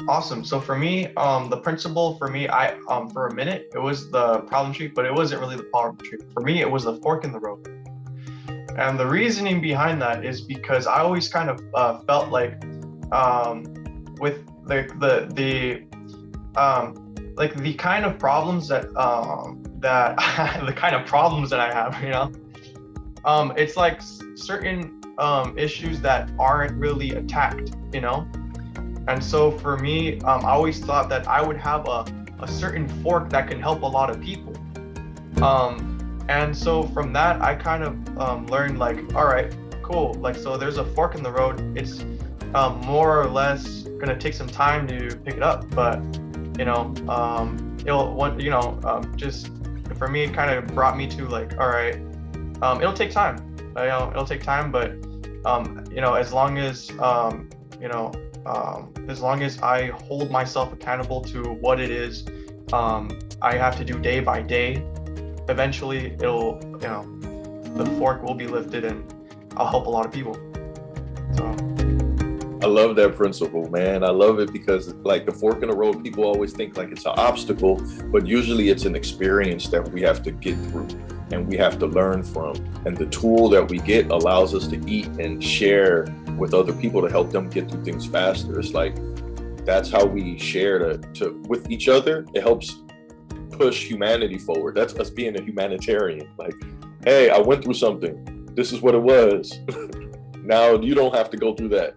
Awesome. So for me, the principle for me, I for a minute it was the problem tree, but it wasn't really the problem tree. For me, it was the fork in the road. And the reasoning behind that is because I always kind of felt like um, with the kind of problems that the kind of problems that I have, it's like certain issues that aren't really attacked, And so for me, I always thought that I would have a certain fork that can help a lot of people. And so from that, I kind of learned like, all right, cool. Like, so there's a fork in the road. It's more or less gonna take some time to pick it up, but it'll one, just for me, it kind of brought me to like, all right, it'll take time. It'll take time, but as long as as long as I hold myself accountable to what it is I have to do day by day, eventually the fork will be lifted and I'll help a lot of people. So I love that principle, man. I love it because like the fork in the road, people always think like it's an obstacle, but usually it's an experience that we have to get through and we have to learn from. And the tool that we get allows us to eat and share with other people to help them get through things faster. It's like, that's how we share with each other. It helps push humanity forward. That's us being a humanitarian. Like, hey, I went through something. This is what it was. Now you don't have to go through that.